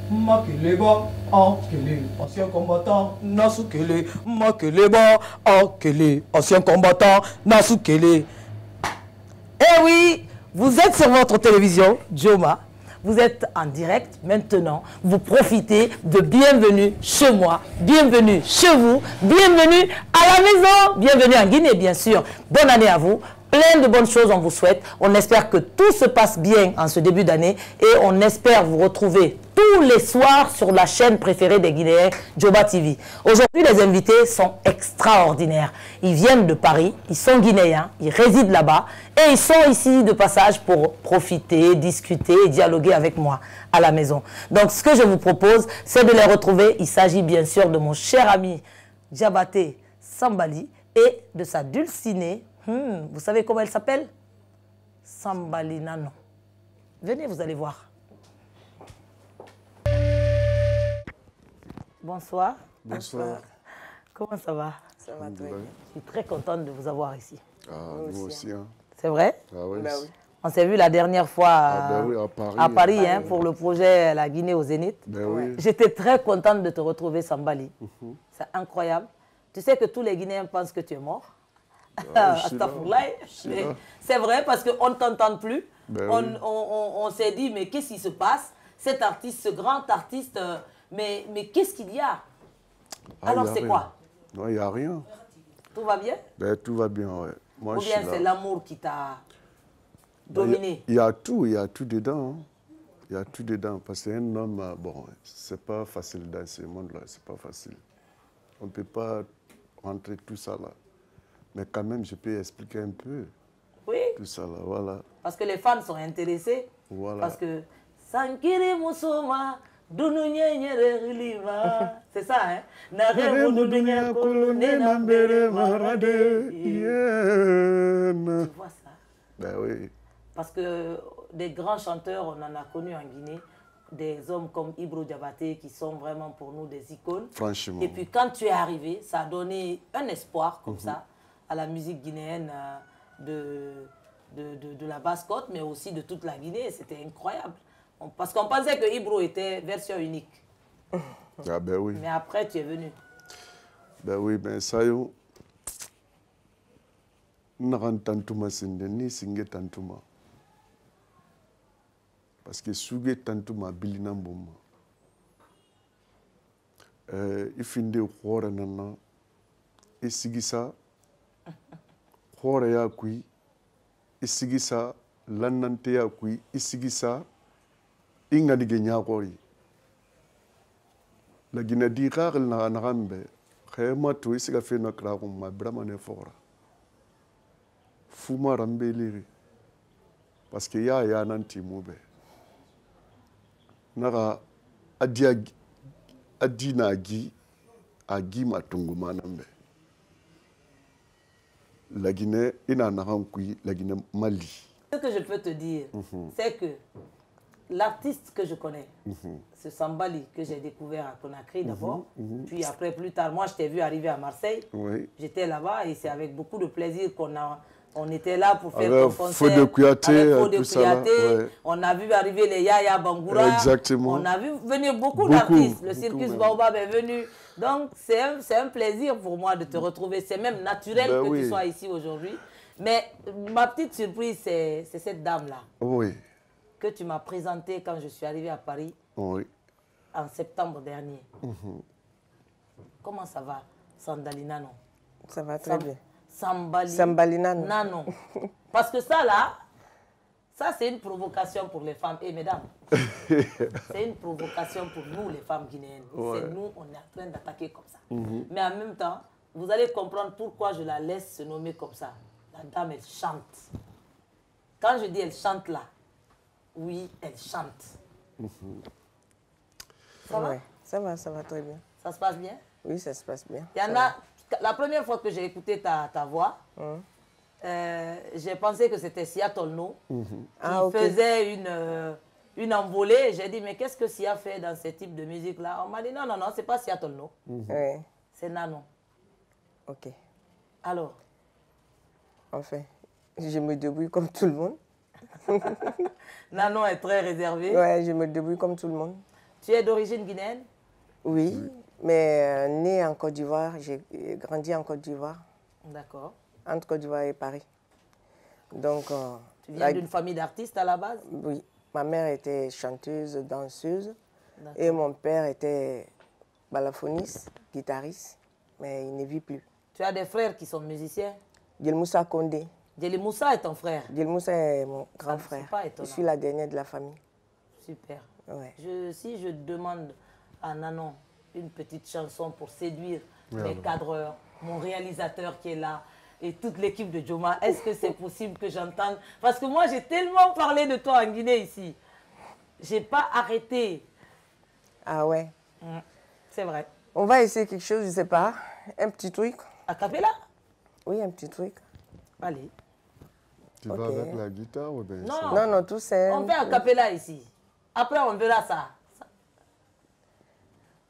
Makeleba, Ankele, ancien combattant, Nasukele, Makeleba, Ankele, ancien combattant, Nasukele. Eh oui, vous êtes sur votre télévision, Joma. Vous êtes en direct maintenant. Vous profitez de bienvenue chez moi, bienvenue chez vous, bienvenue à la maison, bienvenue en Guinée, bien sûr. Bonne année à vous. Plein de bonnes choses on vous souhaite. On espère que tout se passe bien en ce début d'année et on espère vous retrouver tous les soirs sur la chaîne préférée des Guinéens, Djoba TV. Aujourd'hui, les invités sont extraordinaires. Ils viennent de Paris, ils sont guinéens, ils résident là-bas et ils sont ici de passage pour profiter, discuter et dialoguer avec moi à la maison. Donc, ce que je vous propose, c'est de les retrouver. Il s'agit bien sûr de mon cher ami Diabaté Sambali et de sa dulcinée. Vous savez comment elle s'appelle? Sambali Nano. Venez, vous allez voir. Bonsoir. Bonsoir. Comment ça va? Ça va très bien. Je suis très contente de vous avoir ici. Ah, nous aussi. Hein. C'est vrai? Ah, oui. Bah oui. On s'est vu la dernière fois oui, à Paris hein, pour le projet La Guinée au Zénith. Ben oui. J'étais très contente de te retrouver, Sambali. C'est incroyable. Tu sais que tous les Guinéens pensent que tu es mort. C'est vrai parce qu'on ne t'entend plus. Ben on s'est dit, mais qu'est-ce qui se passe? Cet artiste, ce grand artiste, mais qu'est-ce qu'il y a? Alors c'est quoi? Non, il n'y a rien. Tout va bien? Ben, tout va bien, ouais. Moi, Ou bien c'est l'amour qui t'a dominé? Il y a tout dedans. Hein. Il y a tout dedans. Parce qu'un homme, bon, c'est pas facile dans ce monde-là, c'est pas facile. On ne peut pas rentrer tout ça là. Mais quand même, je peux expliquer un peu. Oui. Tout ça là, voilà. Parce que les fans sont intéressés. Voilà. Parce que Sankiri Musoma, c'est ça, hein? Tu vois ça? Ben oui. Parce que des grands chanteurs, on en a connu en Guinée, des hommes comme Ibro Diabaté qui sont vraiment pour nous des icônes. Franchement. Et puis quand tu es arrivé, ça a donné un espoir comme ça à la musique guinéenne de la Basse-Côte, mais aussi de toute la Guinée. C'était incroyable. Parce qu'on pensait que Ibro était version unique. Ah ben oui. Mais après, tu es venu. Ben oui, ben ça y est. Naran tantuma sinde ni singe tantuma. Parce que suge tantuma bilina mboma. Ifinde khore nana isigisa khore ya kui isigisa lannante ya kui isigisa ingadige nyakori. La Guinée dirar na narambe khema to isiga fe na krago ma bramane fora. Fuma rambeliri parce que ya nanti mube nara adina agi matungu manambe la Guinée ina narankui la Guinée Mali. Ce que je peux te dire, c'est que l'artiste que je connais, ce Sambali que j'ai découvert à Conakry d'abord, puis après plus tard, moi je t'ai vu arriver à Marseille, j'étais là-bas et c'est avec beaucoup de plaisir on était là pour faire ton concert. Fode Kouyaté, tout ça. On a vu arriver les Yaya Bangoura. Exactement. On a vu venir beaucoup d'artistes. Le Circus Baobab est venu. Donc c'est un plaisir pour moi de te retrouver. C'est même naturel que tu sois ici aujourd'hui. Mais ma petite surprise, c'est cette dame-là. Oui. Que tu m'as présentée quand je suis arrivée à Paris. Oui. En septembre dernier. Comment ça va, Sandali Nano? Ça va très bien. Sambali Nano. Parce que ça là, ça c'est une provocation pour les femmes. Et mesdames, c'est une provocation pour nous les femmes guinéennes. C'est nous, on est en train d'attaquer comme ça. Mais en même temps, vous allez comprendre pourquoi je la laisse se nommer comme ça. La dame, elle chante. Quand je dis elle chante là, oui, elle chante. Ça va? Ça va très bien. Ça se passe bien? Oui, ça se passe bien. Il y en a, la première fois que j'ai écouté ta voix, j'ai pensé que c'était Sia Tolno qui faisait une envolée. J'ai dit, mais qu'est-ce que Sia fait dans ce type de musique-là? On m'a dit, non, c'est pas Sia Tolno. C'est Nano. Ok. Alors? Enfin, je me débrouille comme tout le monde. Nano est très réservé. Ouais, je me débrouille comme tout le monde. Tu es d'origine guinéenne? Oui, mais né en Côte d'Ivoire, j'ai grandi en Côte d'Ivoire. D'accord. Entre Côte d'Ivoire et Paris. Donc, tu viens d'une famille d'artistes à la base? Oui. Ma mère était chanteuse, danseuse. Et mon père était balafoniste, guitariste. Mais il ne vit plus. Tu as des frères qui sont musiciens? Djelmoussa Kondé. Djelmoussa est ton frère? Djelmoussa est mon grand frère. Pas étonnant. Je suis la dernière de la famille. Super. Ouais. Si je demande à Nanon une petite chanson pour séduire les cadreurs, mon réalisateur qui est là et toute l'équipe de Joma, est-ce que c'est possible que j'entende? Parce que moi, j'ai tellement parlé de toi en Guinée ici. J'ai pas arrêté. Ah ouais? C'est vrai. On va essayer quelque chose, je sais pas. Un petit truc. A cappella? Oui, un petit truc. Allez. Tu vas avec la guitare ou bien Non, non, non, tout c'est... On fait a cappella ici. Après, on verra ça.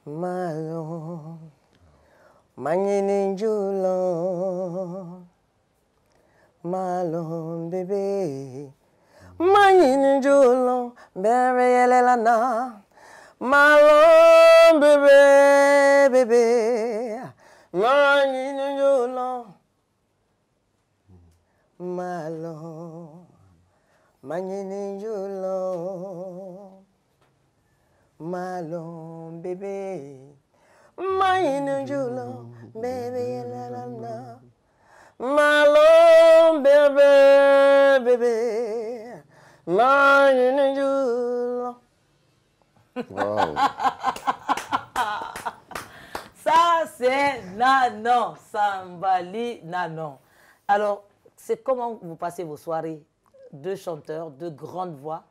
Malon, Manginjulon, Malon bébé, Manginjulon, bébé elelana, Malon bébé, bébé, Manginjulon, Malon, Manginjulon. Malon bébé, maïne joulon, bébé la la la. Malon bébé, bébé, maïne joulon. Wow. Ça, c'est Nanon, Sambali Nanon. Alors, c'est comment vous passez vos soirées? Deux chanteurs, deux grandes voix.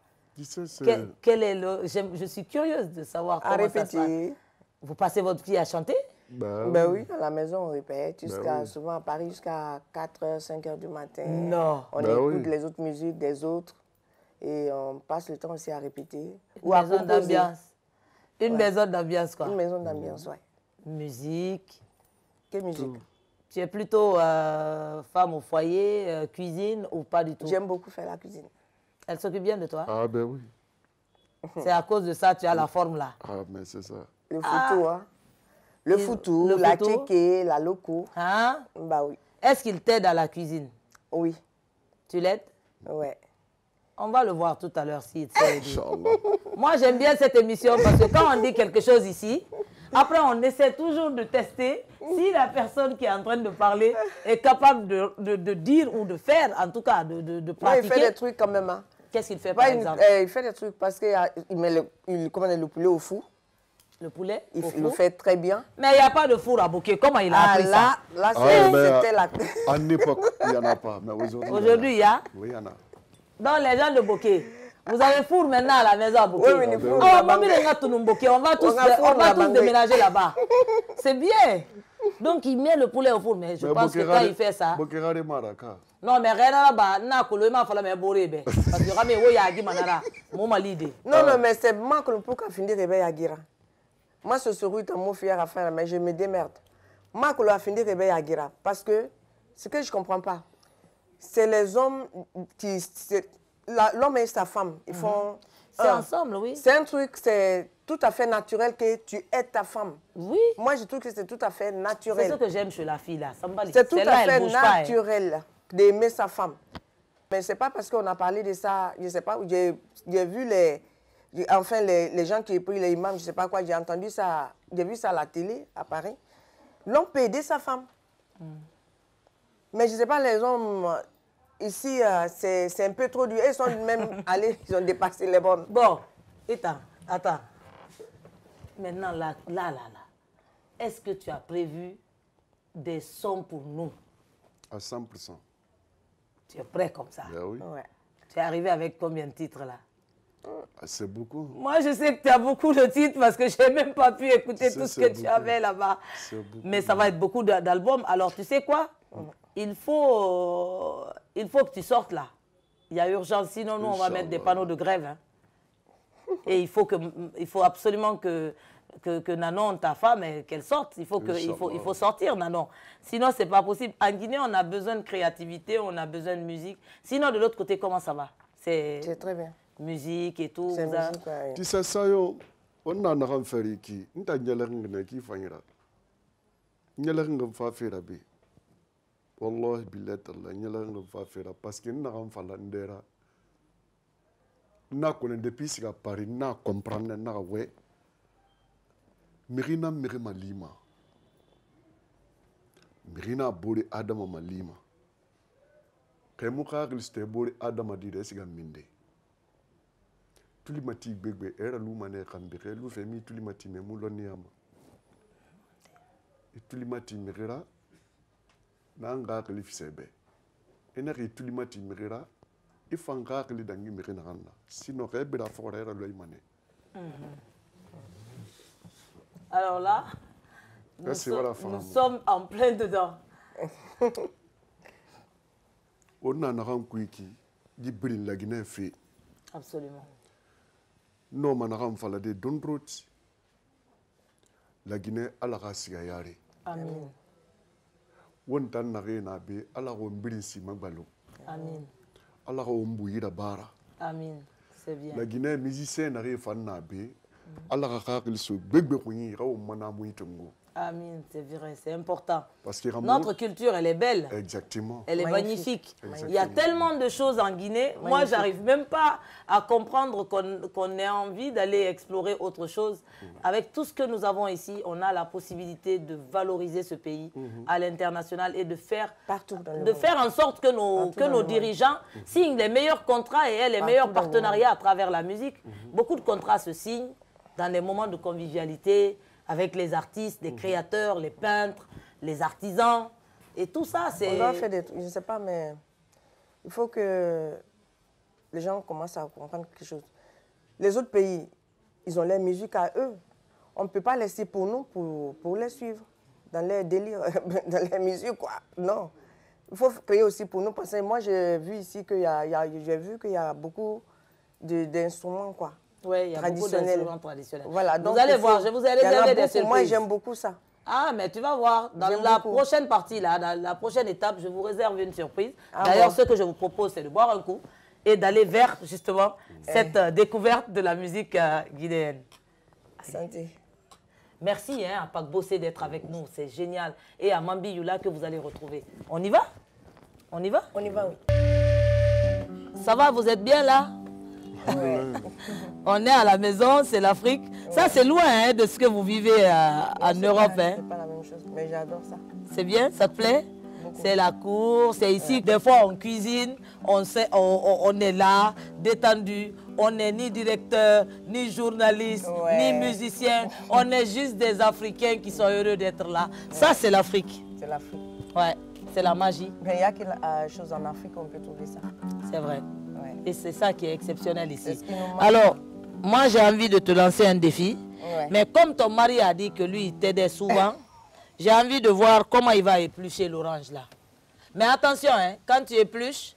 Quel est le... Je suis curieuse de savoir comment ça se passe. Vous passez votre vie à chanter? Ben oui, à la maison on répète, souvent à Paris jusqu'à 4h, 5h du matin. Non. On écoute les autres musiques des autres et on passe le temps aussi à répéter. Une maison d'ambiance. Une maison d'ambiance, quoi. Une maison d'ambiance, oui. Musique. Quelle musique? Tu es plutôt femme au foyer, cuisine ou pas du tout? J'aime beaucoup faire la cuisine. Elle s'occupe bien de toi? Ah ben oui. C'est à cause de ça que tu as la forme là. Ah mais c'est ça. Le foutou, hein? Le foutou, la tchéké, la loco. Hein? Bah oui. Est-ce qu'il t'aide à la cuisine? Oui. Tu l'aides? Ouais. On va le voir tout à l'heure si Moi j'aime bien cette émission parce que quand on dit quelque chose ici, après on essaie toujours de tester si la personne qui est en train de parler est capable de dire ou de faire, en tout cas de pratiquer. Ouais, il fait des trucs quand même. Hein. Qu'est-ce qu'il fait par exemple? Il fait des trucs parce qu'il met le poulet au four. Le poulet il le fait très bien. Mais il n'y a pas de four à Bouquet. Comment il a appris ça? Là, c'était la... En époque, il n'y en a pas. Mais aujourd'hui, il y a? Oui, il y en a. Donc, les gens de Bouquet, vous avez four maintenant à la maison à Bouquet? Oui, on va tous déménager là-bas. C'est bien. Donc, il met le poulet au four. Mais je pense que quand il fait ça... Non, mais rien là-bas, parce que non, mais c'est moi que le pour finir réveil à Gira. Moi, ce serait un mot fier à faire, mais je me démerde. Moi, que a fini réveil à Gira. Parce que ce que je ne comprends pas, c'est les hommes qui. L'homme et sa femme, ils font. C'est ensemble, oui. C'est un truc, c'est tout à fait naturel que tu aides ta femme. Oui. Moi, je trouve que c'est tout à fait naturel. C'est ce que j'aime chez la fille, là. C'est tout à fait naturel d'aimer sa femme. Mais ce n'est pas parce qu'on a parlé de ça, je ne sais pas, j'ai vu les gens qui ont pris les imams, je ne sais pas quoi, j'ai entendu ça, j'ai vu ça à la télé, à Paris. L'homme peut aider sa femme. Mais je ne sais pas, les hommes, ici, c'est un peu trop dur. Ils sont même allés, ils ont dépassé les bornes. Bon, attends. Maintenant, là, est-ce que tu as prévu des sons pour nous? À 100%. Tu es prêt comme ça? Ben oui. Ouais. Tu es arrivé avec combien de titres là? C'est beaucoup. Moi, je sais que tu as beaucoup de titres parce que je n'ai même pas pu écouter tout ce que tu avais là-bas. Mais ça va être beaucoup d'albums. Alors, tu sais quoi? Il faut que tu sortes là. Il y a urgence, sinon nous, on va mettre des panneaux de grève. Hein. Et il faut absolument que Nanon, ta femme, qu'elle sorte. Il faut sortir, Nanon. Sinon, ce n'est pas possible. En Guinée, on a besoin de créativité, on a besoin de musique. Sinon, de l'autre côté, comment ça va? C'est très bien. Musique et tout. C'est musique, ouais. Tu sais ça, yo, On a un ferry qui, on a un qui fanyra. Nyalang fa fera be. Wallahi billah Allah nyalang fa fera parce que na ram fala ndera. Na ko depuis siga Paris na comprendre na we. Mirina mirima lima. Mirina bori Adama malima. Kemu ka gliste bori Adama dire siga minde. Tulimati begbe era lumane kambire lu femi tulimati memulo niama. Tulimati mirira nanga klifsebe. Enari tulimati mirira ifanga kli dangi mirina ganna. Sino kebe la fora era lo imane. Alors là, nous sommes en plein dedans. On a un qui dit la Guinée fait. Absolument. Non, on a des dondrots. La Guinée a la race gayari. Amen. On a un arène à la rombrinsi magbalo. Amen. À la rombouira bara. Amen. C'est bien. La Guinée musicien n'arrive pas à naber. À la racle se bébé au manamouitongo. Amin, c'est vrai, c'est important. Parce que notre culture, elle est belle. Exactement. Elle est magnifique. Exactement. Il y a tellement de choses en Guinée. Magnifique. Moi, j'arrive même pas à comprendre qu'on ait envie d'aller explorer autre chose. Avec tout ce que nous avons ici, on a la possibilité de valoriser ce pays à l'international et de faire, en sorte que nos dirigeants signent les meilleurs contrats et aient les meilleurs partenariats à travers la musique. Beaucoup de contrats se signent dans les moments de convivialité, avec les artistes, les créateurs, les peintres, les artisans. Et tout ça, c'est... On doit faire des trucs, je ne sais pas, mais il faut que les gens commencent à comprendre quelque chose. Les autres pays, ils ont leur musique à eux. On ne peut pas laisser pour nous, pour les suivre dans leur délire, dans leur musique, quoi. Non. Il faut créer aussi pour nous, parce que moi, j'ai vu ici qu'il y a beaucoup d'instruments, quoi. Oui, il y a beaucoup d'instruments traditionnels. Voilà, donc vous allez voir, je vous ai réservé des surprises. Moi, j'aime beaucoup ça. Ah, mais tu vas voir, dans la prochaine partie, là, dans la prochaine étape, je vous réserve une surprise. D'ailleurs, ce que je vous propose, c'est de boire un coup et d'aller vers, justement, cette découverte de la musique guinéenne. Santé. Merci à Pak Bossé d'être avec nous, c'est génial. Et à Mambi Yula que vous allez retrouver. On y va? On y va? On y va, oui. Ça va, vous êtes bien là? Ouais. On est à la maison, c'est l'Afrique. Ouais. Ça, c'est loin de ce que vous vivez en Europe. C'est pas la même chose, mais j'adore ça. C'est bien? Ça te plaît? C'est la cour, c'est ici. Des fois, on cuisine, on est là, détendu. On n'est ni directeur, ni journaliste, ni musicien. On est juste des Africains qui sont heureux d'être là. Ça, c'est l'Afrique. C'est l'Afrique. Ouais, c'est la magie. Mais il y a quelque chose en Afrique où on peut trouver ça. C'est vrai. Et c'est ça qui est exceptionnel ici. Alors, moi, j'ai envie de te lancer un défi. Mais comme ton mari a dit que lui, il t'aidait souvent, j'ai envie de voir comment il va éplucher l'orange là. Mais attention, hein, quand tu épluches,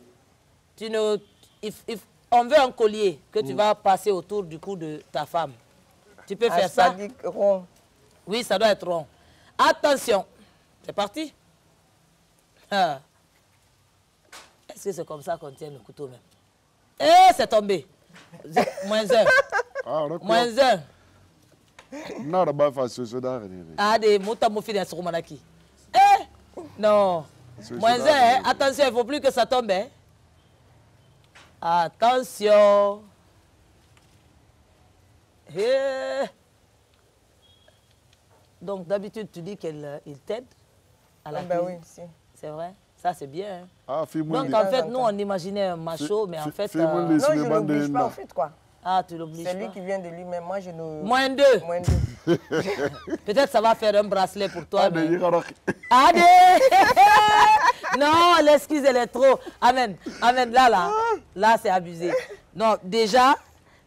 on veut un collier que tu vas passer autour du cou de ta femme. Tu peux faire ça? Rond. Oui, ça doit être rond. Attention. C'est parti. Est-ce que c'est comme ça qu'on tient le couteau même? Eh, c'est tombé. -1. -1. Ah, des moutamoufis d'un souroumanaki. Eh, non. -1, attention, il ne faut plus que ça tombe. Hein. Attention. Eh. Donc, d'habitude, tu dis qu'il t'aide à la cuisine. Oui, si. C'est vrai? Ça, c'est bien. Hein? Ah, donc, en fait, nous, on imaginait un macho, mais en fait... Non, je ne l'oblige pas, en fait, quoi. Ah, tu l'obliges pas? C'est lui qui vient de lui-même. Moi, je ne... -2. -2. Peut-être ça va faire un bracelet pour toi. Mais... Allez. Non, l'excuse, elle est trop. Amen. Amen. Là, c'est abusé. Non, déjà,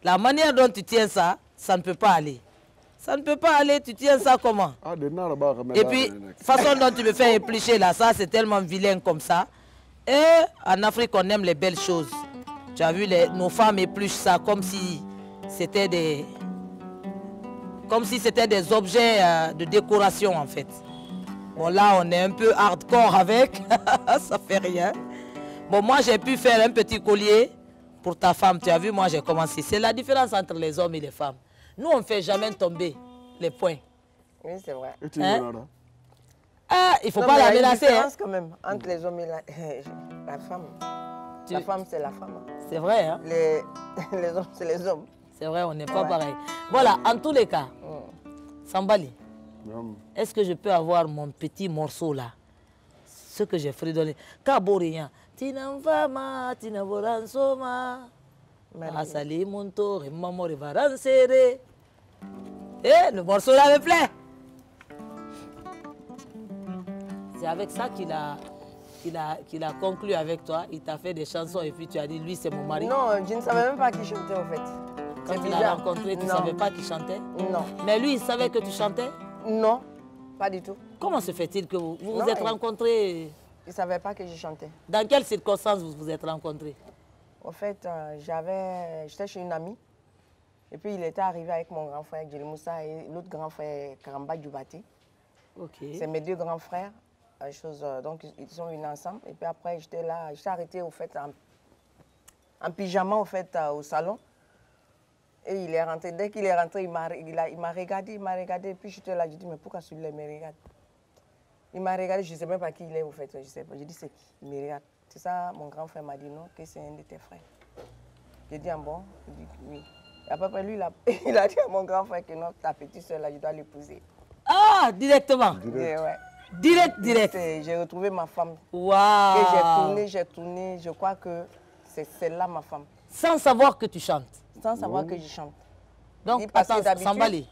la manière dont tu tiens ça, ça ne peut pas aller. Ça ne peut pas aller, tu tiens ça comment? Et puis, la façon dont tu me fais éplucher là, ça c'est tellement vilain comme ça. Et en Afrique, on aime les belles choses. Tu as vu, nos femmes épluchent ça comme si c'était des objets de décoration en fait. Bon là, on est un peu hardcore avec, ça fait rien. Bon, moi j'ai pu faire un petit collier pour ta femme. Tu as vu, moi j'ai commencé. C'est la différence entre les hommes et les femmes. Nous, on ne fait jamais tomber les points. Oui, c'est vrai. Et tu es là? Ah, il ne faut pas la menacer. Il y a une différence quand même entre les hommes et la femme. La femme, c'est la femme. C'est vrai, hein? Les hommes, c'est les hommes. C'est vrai, on n'est pas pareil. Voilà, en tous les cas, Sambali, est-ce que je peux avoir mon petit morceau là? Ce que j'ai fredonné. Kaborian. Tinamvama, tinavoransoma. Asali monto, remamore varansere. Eh, le morceau là me plaît. C'est avec ça qu'il a conclu avec toi. Il t'a fait des chansons et puis tu as dit, lui, c'est mon mari. Non, je ne savais même pas qui chantait en fait. Quand tu l'as rencontré, tu ne savais pas qu'il chantait? Non. Mais lui, il savait que tu chantais? Non, pas du tout. Comment se fait-il que vous vous êtes rencontrés? Il ne savait pas que je chantais. Dans quelles circonstances vous vous êtes rencontrés? En fait, j'étais chez une amie. Et puis, il était arrivé avec mon grand frère, Djeli Moussa, et l'autre grand frère, Karamba Djoubati. Okay. C'est mes deux grands frères. Donc, ils sont venus ensemble. Et puis après, j'étais là, j'étais arrêtée au fait, en pyjama au fait, au salon. Et il est rentré. Dès qu'il est rentré, il m'a regardé, Et puis j'étais là, j'ai dit, mais pourquoi celui-là me regarde? Il m'a regardé, je ne sais même pas qui il est au fait. Je sais pas. J'ai dit, c'est qui? Il me regarde. C'est ça, mon grand frère m'a dit non, que c'est un de tes frères. J'ai dit, ah bon? Il dit oui. Et après, lui, il a dit à mon grand frère que non, ta petite soeur, là, je dois l'épouser. Ah, directement? Direct. Direct. J'ai retrouvé ma femme. Waouh! Et j'ai tourné, je crois que c'est celle-là ma femme. Sans savoir que tu chantes? Sans savoir que je chante. Donc, attends, Sambali,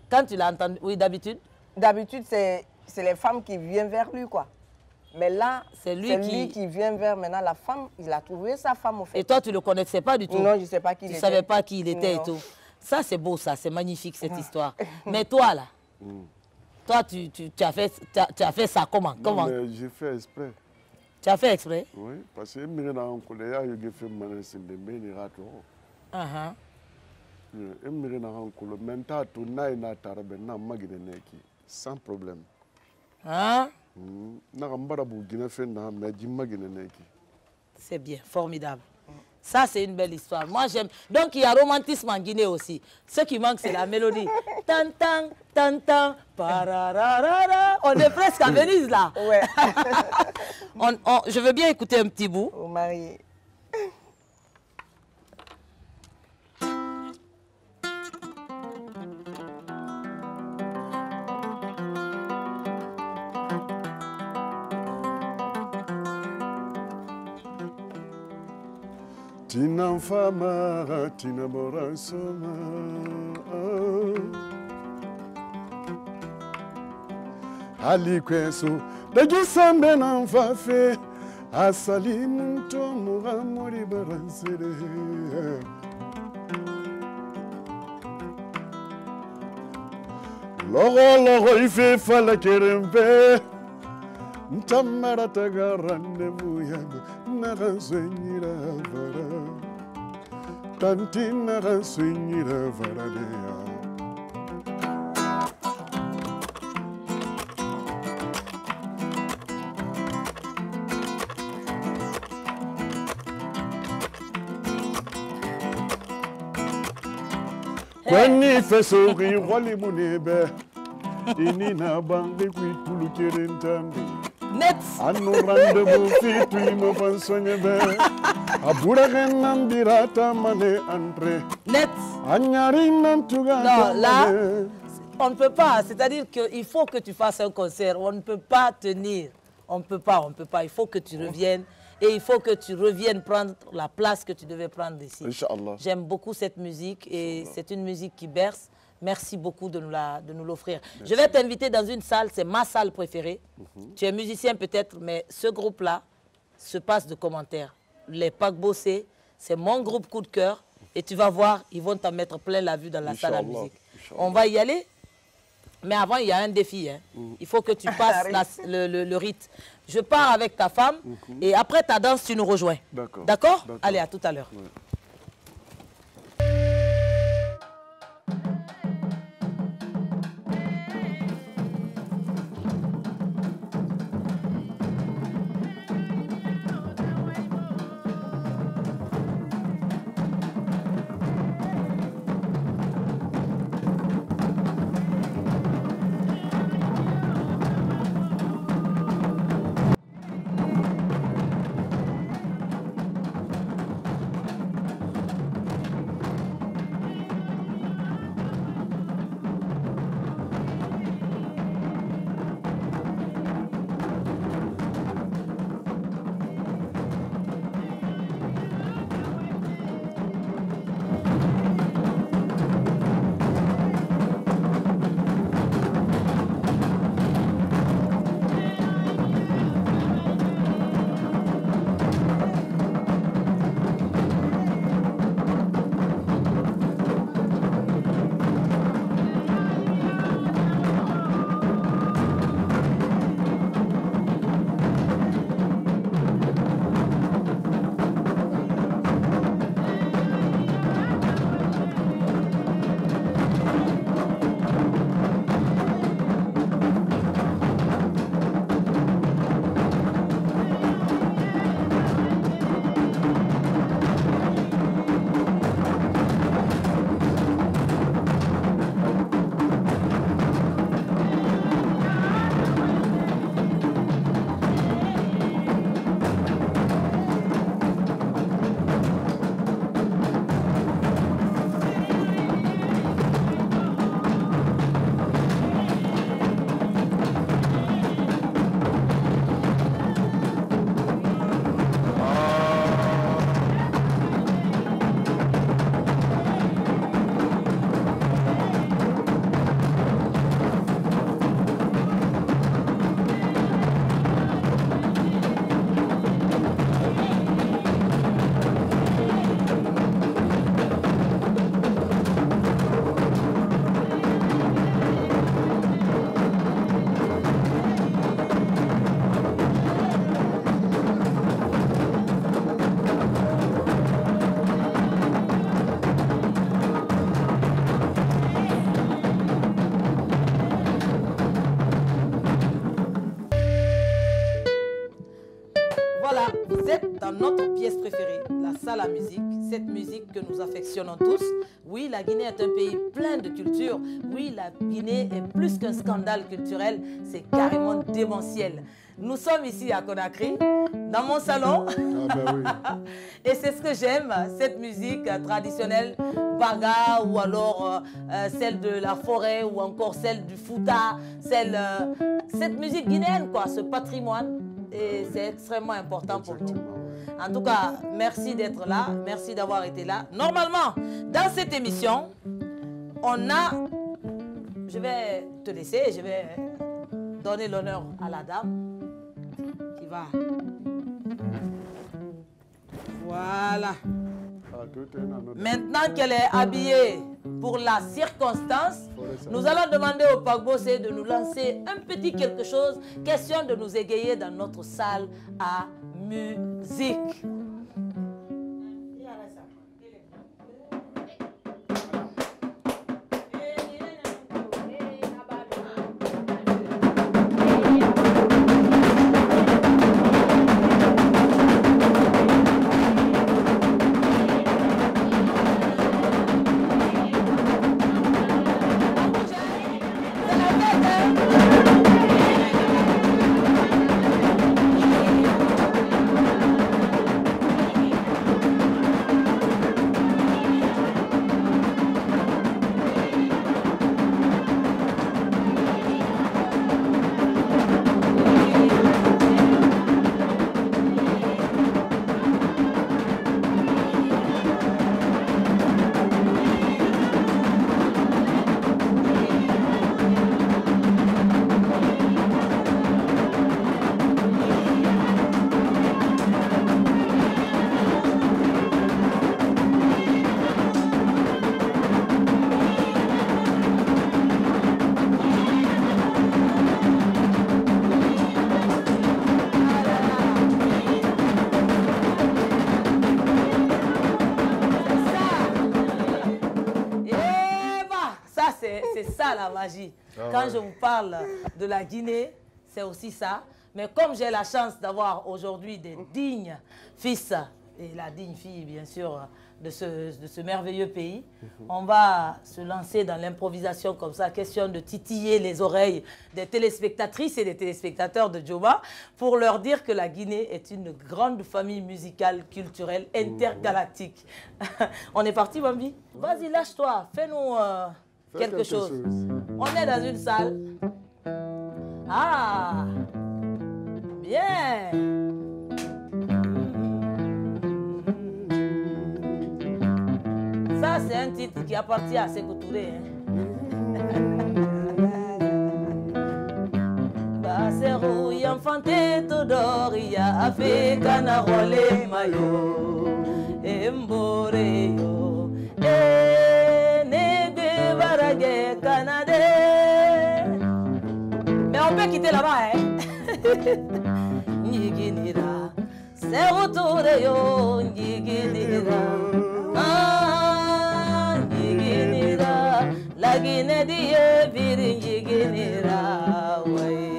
quand tu l'as entendu, oui, d'habitude? D'habitude, c'est les femmes qui viennent vers lui, quoi. Mais là, c'est lui qui vient vers maintenant la femme. Il a trouvé sa femme, au fait. Et toi, tu ne le connaissais pas du tout? Non, je ne sais pas qui il était. Tu ne savais pas qui il était et tout. Ça, c'est beau, ça. C'est magnifique, cette histoire. Mais toi, là, toi, tu as fait ça comment? Non, mais j'ai fait exprès. Tu as fait exprès? Oui, parce que je me suis fait sans problème. Hein? C'est bien, formidable. Ça, c'est une belle histoire. Moi, j'aime. Donc, il y a romantisme en Guinée aussi. Ce qui manque, c'est la mélodie. Tan, tan, tan, tan, parararara. On est presque à Venise, là. Ouais. Je veux bien écouter un petit bout. Au mari. Tina fama, tina boransoma. Ali kweso, daji sambe na mfafe. Asali muntu muhamuri baransere. Logo ife fala kerembe. Ntamara tagarande buyama. Naransunyira vara, tanti naransunyira varadea. Kwani fesori wali munebe, inina bangi kwitulu kerentandi. Net. Net. Non, là, on ne peut pas. C'est-à-dire qu'il faut que tu fasses un concert. On ne peut pas tenir. On ne peut pas. Il faut que tu reviennes. Et il faut que tu reviennes prendre la place que tu devais prendre ici. J'aime beaucoup cette musique et c'est une musique qui berce. Merci beaucoup de nous l'offrir. Je vais t'inviter dans une salle, c'est ma salle préférée. Tu es musicien peut-être, mais ce groupe-là se passe de commentaires. Les paquebots, c'est mon groupe coup de cœur. Et tu vas voir, ils vont t'en mettre plein la vue dans la salle à musique. On va y aller. Mais avant, il y a un défi. Hein. Il faut que tu passes le rite. Je pars avec ta femme et après ta danse, tu nous rejoins. D'accord? Allez, à tout à l'heure. dans notre pièce préférée, la salle à musique, cette musique que nous affectionnons tous. Oui, la Guinée est un pays plein de culture. Oui, la Guinée est plus qu'un scandale culturel, c'est carrément démentiel. Nous sommes ici à Conakry, dans mon salon. Ah ben oui. Et c'est ce que j'aime, cette musique traditionnelle, baga ou alors celle de la forêt ou encore celle du Fouta, cette musique guinéenne, quoi, ce patrimoine. Et c'est extrêmement important pour nous. En tout cas, merci d'être là, merci d'avoir été là. Normalement, dans cette émission, on a... Je vais te laisser, je vais donner l'honneur à la dame qui va... Voilà. Maintenant qu'elle est habillée pour la circonstance, nous allons demander au Pagbossé de nous lancer un petit quelque chose, question de nous égayer dans notre salle à musique. La magie. Quand je vous parle de la Guinée, c'est aussi ça. Mais comme j'ai la chance d'avoir aujourd'hui des dignes fils et la digne fille, bien sûr, de ce merveilleux pays, on va se lancer dans l'improvisation comme ça, question de titiller les oreilles des téléspectatrices et des téléspectateurs de Djoba pour leur dire que la Guinée est une grande famille musicale, culturelle, intergalactique. On est parti, Bambi? Vas-y, lâche-toi, fais-nous... quelque chose. On est dans une salle. Ah, bien. Ça, c'est un titre qui appartient à Sékou Touré. Basero yamfante todoria afe kana role mayo emboreyo mais on peut quitter là-bas, hein? Niginira, c'est retour yo, Niginira, ah, Niginira, la Guinée d'hier, viri Niginira, ouais.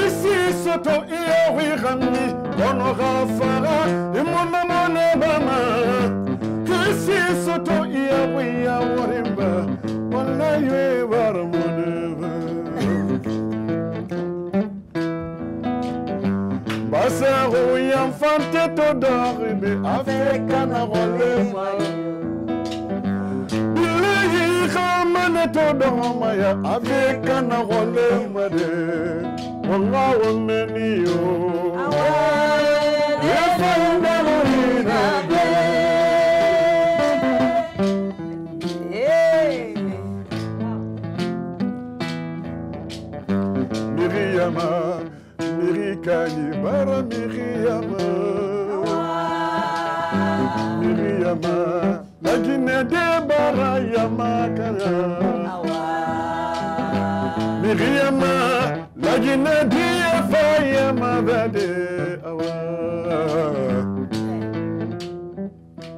Ici, soto iyo wirami, onora fara, imona mama. Ici, soto iyo wiya warimba, wana yue waramuneva. Basero yamfante to doribe, Afrikana role mayo. Bilehi khamane to dormaya, Afrikana role made. Wanga wameniyo. Yefanda morina be. Miriama, Mirikani bara Miriama. Miriama, la Guinée de bara Yamakana. Miriama, la Guinée de Fayama Vade.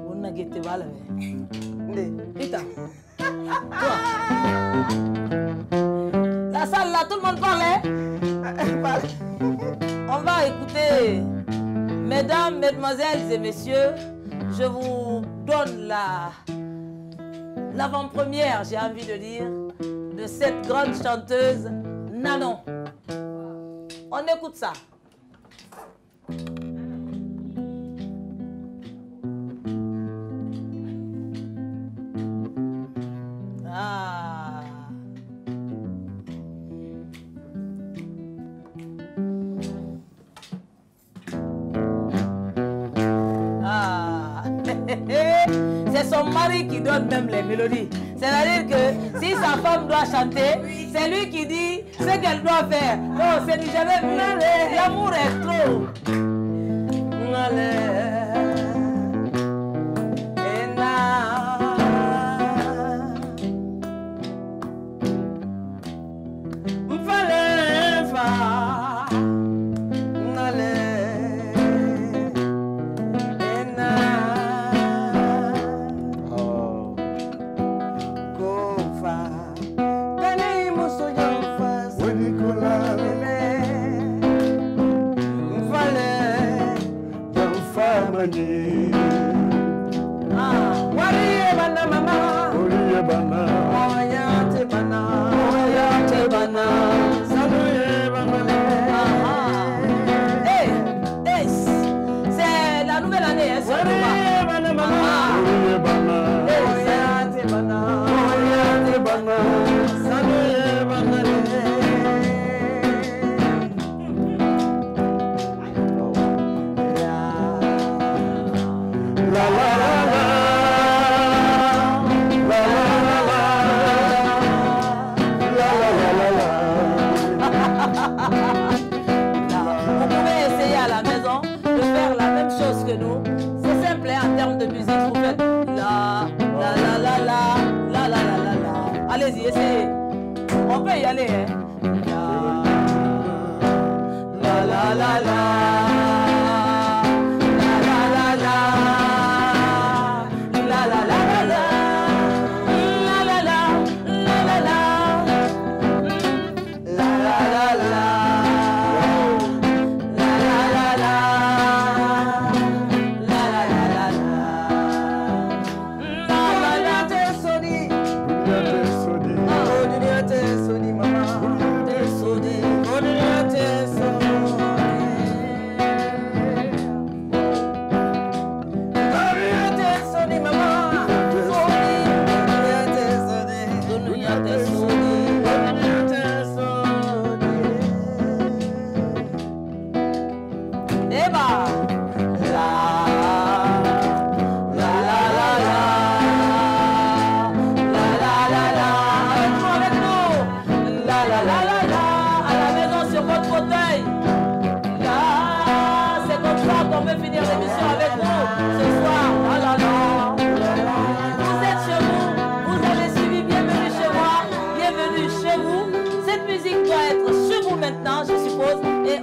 On a guetté mal. Putain. La salle là, tout le monde parle, hein? On va écouter Mesdames, mesdemoiselles et messieurs, je vous donne l'avant-première, j'ai envie de dire, de cette grande chanteuse, Nanon. On écoute ça. Ah. Ah. C'est son mari qui donne même les mélodies. C'est-à-dire que si sa femme doit chanter, c'est lui qui dit ce qu'elle doit faire. Non, c'est du jamais vu. L'amour est trop. C'est la nouvelle année, hein, allez-y, essayez. On peut y aller, hein. La la la la.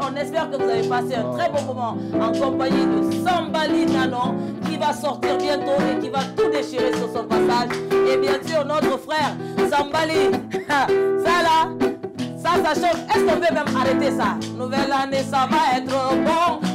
On espère que vous avez passé un très bon moment en compagnie de Sambali Nanon qui va sortir bientôt et qui va tout déchirer sur son passage. Et bien sûr notre frère Sambali. Ça là, ça chauffe. Est-ce qu'on peut même arrêter ça? Nouvelle année, ça va être bon.